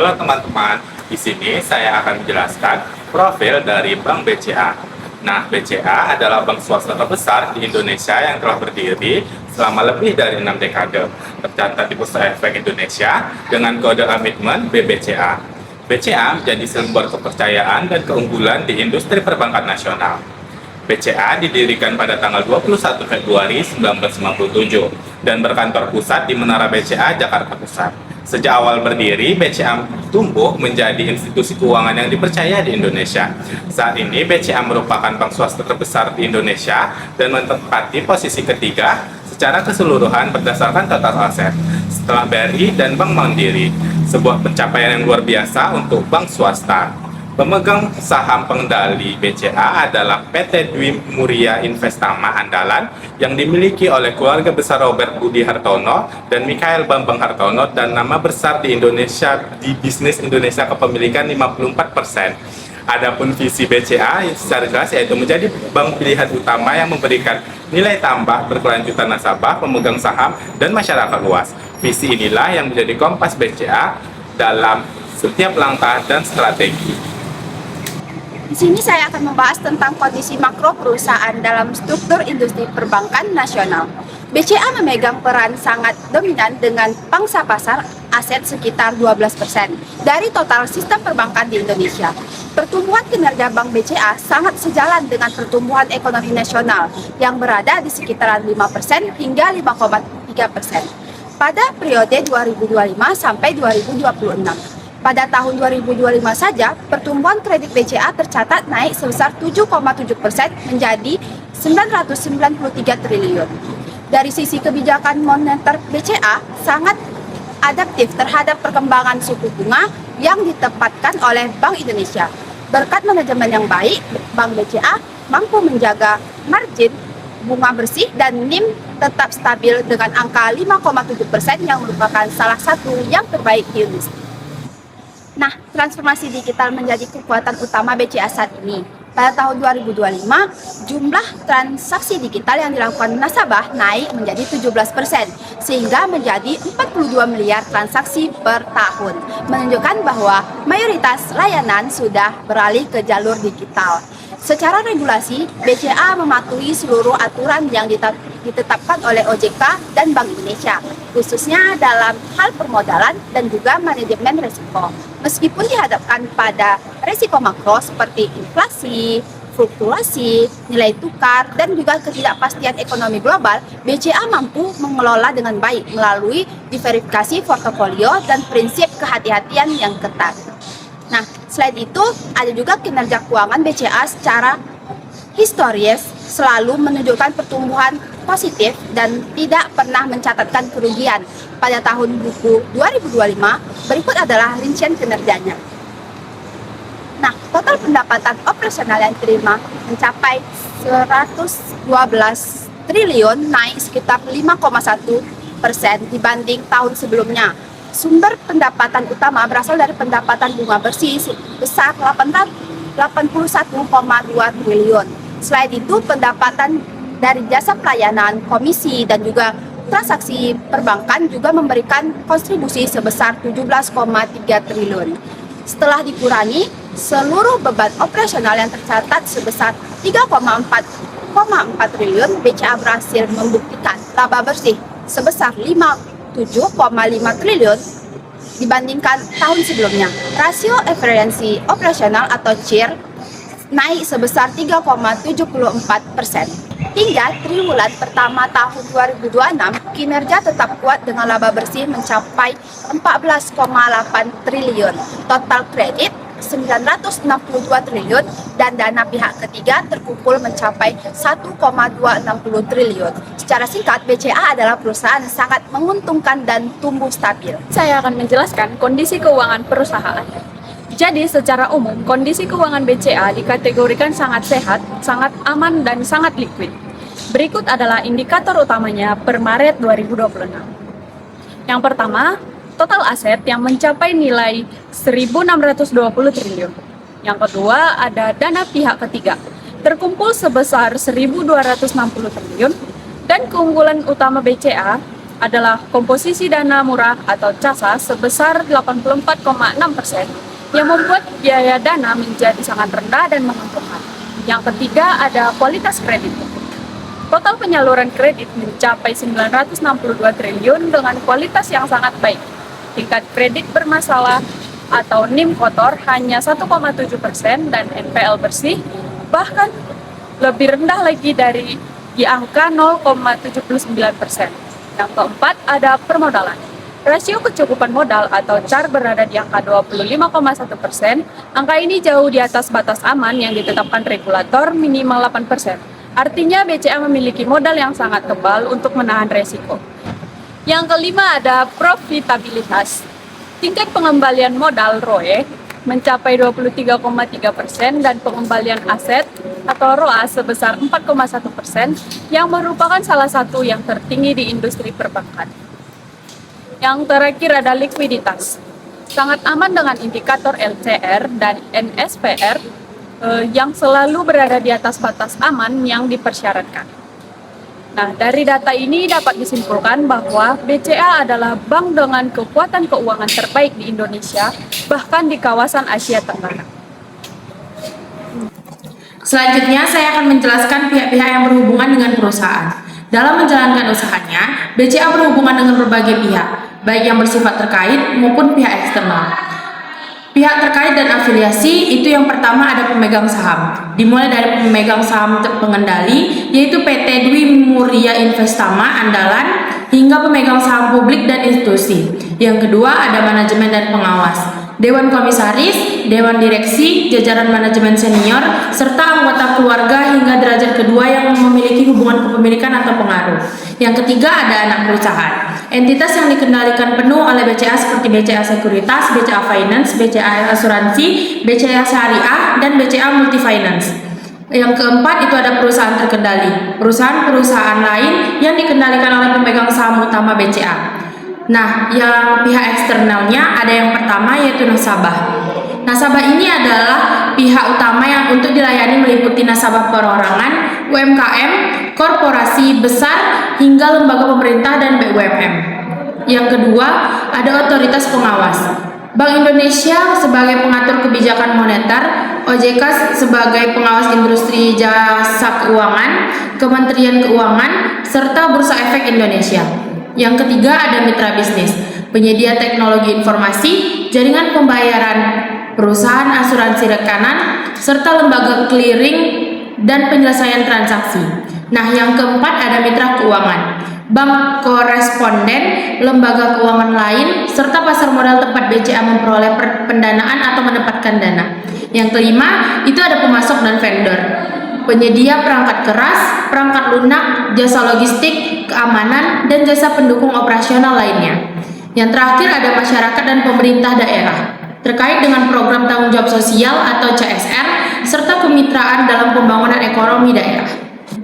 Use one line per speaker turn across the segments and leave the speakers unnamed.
Halo teman-teman, di sini saya akan menjelaskan profil dari Bank BCA. Nah, BCA adalah bank swasta terbesar di Indonesia yang telah berdiri selama lebih dari 6 dekade. Tercatat di Bursa Efek Indonesia dengan kode komitmen BBCA. BCA menjadi sumber kepercayaan dan keunggulan di industri perbankan nasional. BCA didirikan pada tanggal 21 Februari 1957 dan berkantor pusat di Menara BCA, Jakarta Pusat. Sejak awal berdiri, BCA tumbuh menjadi institusi keuangan yang dipercaya di Indonesia. Saat ini, BCA merupakan bank swasta terbesar di Indonesia dan menempati posisi ketiga secara keseluruhan berdasarkan total aset, setelah BRI dan Bank Mandiri, sebuah pencapaian yang luar biasa untuk bank swasta. Pemegang saham pengendali BCA adalah PT Dwi Muria Investama Andalan yang dimiliki oleh keluarga besar Robert Budi Hartono dan Mikhail Bambang Hartono, dan nama besar di Indonesia di bisnis Indonesia kepemilikan 54%. Adapun visi BCA secara jelas yaitu menjadi bank pilihan utama yang memberikan nilai tambah berkelanjutan nasabah, pemegang saham, dan masyarakat luas. Visi inilah yang menjadi kompas BCA dalam setiap langkah dan strategi.
Di sini saya akan membahas tentang kondisi makro perusahaan dalam struktur industri perbankan nasional. BCA memegang peran sangat dominan dengan pangsa pasar aset sekitar 12% dari total sistem perbankan di Indonesia. Pertumbuhan kinerja Bank BCA sangat sejalan dengan pertumbuhan ekonomi nasional yang berada di sekitaran 5% hingga 5,3% pada periode 2025 sampai 2026. Pada tahun 2025 saja, pertumbuhan kredit BCA tercatat naik sebesar 7,7% menjadi 993 triliun. Dari sisi kebijakan moneter, BCA sangat adaptif terhadap perkembangan suku bunga yang ditempatkan oleh Bank Indonesia. Berkat manajemen yang baik, Bank BCA mampu menjaga margin bunga bersih dan NIM tetap stabil dengan angka 5,7% yang merupakan salah satu yang terbaik di Indonesia. Nah, transformasi digital menjadi kekuatan utama BCA saat ini. Pada tahun 2025, jumlah transaksi digital yang dilakukan nasabah naik menjadi 17%, sehingga menjadi 42 miliar transaksi per tahun, menunjukkan bahwa mayoritas layanan sudah beralih ke jalur digital. Secara regulasi, BCA mematuhi seluruh aturan yang ditetapkan oleh OJK dan Bank Indonesia, khususnya dalam hal permodalan dan juga manajemen risiko. Meskipun dihadapkan pada risiko makro seperti inflasi, fluktuasi, nilai tukar, dan juga ketidakpastian ekonomi global, BCA mampu mengelola dengan baik melalui diverifikasi portofolio dan prinsip kehati-hatian yang ketat. Nah, selain itu, ada juga kinerja keuangan BCA secara historis selalu menunjukkan pertumbuhan positif dan tidak pernah mencatatkan kerugian. Pada tahun buku 2025, berikut adalah rincian kinerjanya. Nah, total pendapatan operasional yang diterima mencapai 112 triliun, naik sekitar 5,1% dibanding tahun sebelumnya. Sumber pendapatan utama berasal dari pendapatan bunga bersih sebesar 81,2 triliun. Selain itu, pendapatan dari jasa pelayanan, komisi, dan juga transaksi perbankan juga memberikan kontribusi sebesar 17,3 triliun. Setelah dikurangi, seluruh beban operasional yang tercatat sebesar 3,4 triliun, BCA berhasil membuktikan laba bersih sebesar 7,5 triliun dibandingkan tahun sebelumnya. Rasio efisiensi operasional atau CIR naik sebesar 3,74%. Hingga triwulan pertama tahun 2026, kinerja tetap kuat dengan laba bersih mencapai 14,8 triliun. Total kredit 962 triliun dan dana pihak ketiga terkumpul mencapai 1,260 triliun. Secara singkat, BCA adalah perusahaan yang sangat menguntungkan dan tumbuh stabil.
Saya akan menjelaskan kondisi keuangan perusahaan. Jadi, secara umum, kondisi keuangan BCA dikategorikan sangat sehat, sangat aman, dan sangat liquid. Berikut adalah indikator utamanya per Maret 2026. Yang pertama, total aset yang mencapai nilai 1.620 triliun. Yang kedua, ada dana pihak ketiga, terkumpul sebesar 1.260 triliun. Dan keunggulan utama BCA adalah komposisi dana murah atau CASA sebesar 84,6% yang membuat biaya dana menjadi sangat rendah dan menguntungkan. Yang ketiga ada kualitas kredit. Total penyaluran kredit mencapai 962 triliun dengan kualitas yang sangat baik. Tingkat kredit bermasalah atau NIM kotor hanya 1,7% dan NPL bersih bahkan lebih rendah lagi dari di angka 0,79%. Yang keempat ada permodalan. Rasio kecukupan modal atau CAR berada di angka 25,1%. Angka ini jauh di atas batas aman yang ditetapkan regulator minimal 8%. Artinya BCA memiliki modal yang sangat tebal untuk menahan resiko. Yang kelima ada profitabilitas. Tingkat pengembalian modal ROE mencapai 23,3% dan pengembalian aset atau ROA sebesar 4,1% yang merupakan salah satu yang tertinggi di industri perbankan. Yang terakhir ada likuiditas. Sangat aman dengan indikator LCR dan NSPR yang selalu berada di atas batas aman yang dipersyaratkan. Nah, dari data ini dapat disimpulkan bahwa BCA adalah bank dengan kekuatan keuangan terbaik di Indonesia, bahkan di kawasan Asia Tenggara.
Selanjutnya, saya akan menjelaskan pihak-pihak yang berhubungan dengan perusahaan. Dalam menjalankan usahanya, BCA berhubungan dengan berbagai pihak, baik yang bersifat terkait maupun pihak eksternal. Pihak terkait dan afiliasi itu yang pertama ada pemegang saham. Dimulai dari pemegang saham pengendali yaitu PT Dwi Muria Investama Andalan hingga pemegang saham publik dan institusi. Yang kedua ada manajemen dan pengawas, dewan komisaris, dewan direksi, jajaran manajemen senior, serta anggota keluarga hingga derajat kedua yang memiliki hubungan kepemilikan atau pengaruh. Yang ketiga ada anak perusahaan. Entitas yang dikendalikan penuh oleh BCA seperti BCA Sekuritas, BCA Finance, BCA Asuransi, BCA Syariah, dan BCA Multifinance. Yang keempat itu ada perusahaan terkendali, perusahaan-perusahaan lain yang dikendalikan oleh pemegang saham utama BCA. Nah, yang pihak eksternalnya ada yang pertama yaitu nasabah. Nasabah ini adalah pihak utama yang untuk dilayani meliputi nasabah perorangan, UMKM, korporasi besar, hingga lembaga pemerintah dan BUMN. Yang kedua, ada otoritas pengawas. Bank Indonesia sebagai pengatur kebijakan moneter, OJK sebagai pengawas industri jasa keuangan, Kementerian Keuangan, serta Bursa Efek Indonesia. Yang ketiga ada mitra bisnis, penyedia teknologi informasi, jaringan pembayaran, perusahaan asuransi rekanan, serta lembaga clearing dan penyelesaian transaksi. Nah, yang keempat ada mitra keuangan, bank koresponden, lembaga keuangan lain, serta pasar modal tempat BCA memperoleh pendanaan atau menempatkan dana. Yang kelima itu ada pemasok dan vendor, penyedia perangkat keras, perangkat lunak, jasa logistik, keamanan, dan jasa pendukung operasional lainnya. Yang terakhir ada masyarakat dan pemerintah daerah terkait dengan program tanggung jawab sosial atau CSR serta kemitraan dalam pembangunan ekonomi daerah.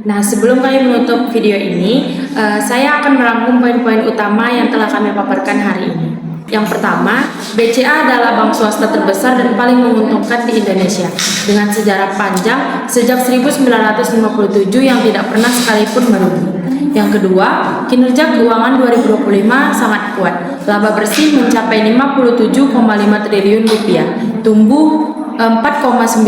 Nah, sebelum kami menutup video ini, saya akan merangkum poin-poin utama yang telah kami paparkan hari ini. Yang pertama, BCA adalah bank swasta terbesar dan paling menguntungkan di Indonesia dengan sejarah panjang sejak 1957 yang tidak pernah sekalipun merugi. Yang kedua, kinerja keuangan 2025 sangat kuat. Laba bersih mencapai 57,5 triliun rupiah, tumbuh 4,9%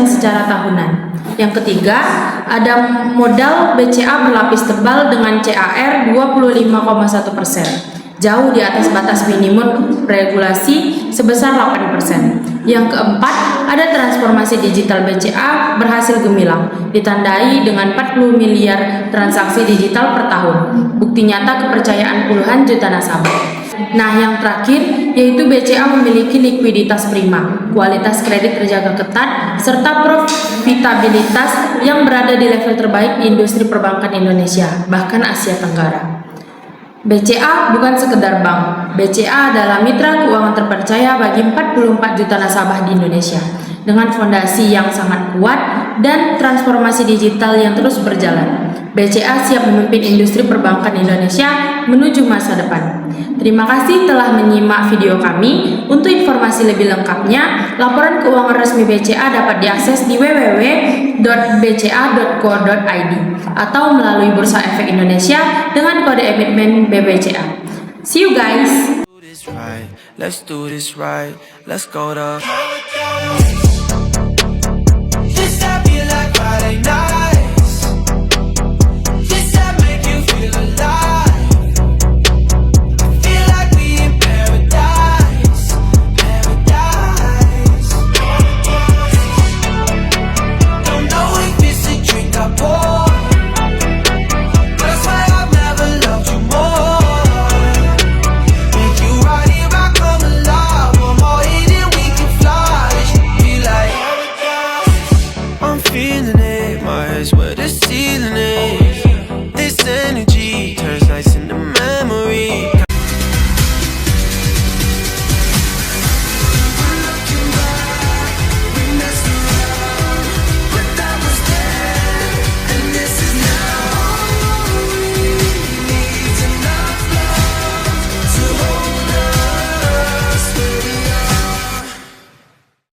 secara tahunan. Yang ketiga, ada modal BCA berlapis tebal dengan CAR 25,1%. Jauh di atas batas minimum regulasi sebesar 8%. Yang keempat, ada transformasi digital BCA berhasil gemilang, ditandai dengan 40 miliar transaksi digital per tahun. Bukti nyata kepercayaan puluhan juta nasabah. Nah, yang terakhir yaitu BCA memiliki likuiditas prima, kualitas kredit terjaga ketat, serta profitabilitas yang berada di level terbaik di industri perbankan Indonesia, bahkan Asia Tenggara. BCA bukan sekedar bank. BCA adalah mitra keuangan terpercaya bagi 44 juta nasabah di Indonesia dengan fondasi yang sangat kuat dan transformasi digital yang terus berjalan. BCA siap memimpin industri perbankan Indonesia menuju masa depan. Terima kasih telah menyimak video kami. Untuk informasi informasi lebih lengkapnya, laporan keuangan resmi BCA dapat diakses di www.bca.co.id atau melalui Bursa Efek Indonesia dengan kode emiten BBCA. See you guys!
Let's do this right. Let's go to. This I feel like Friday night.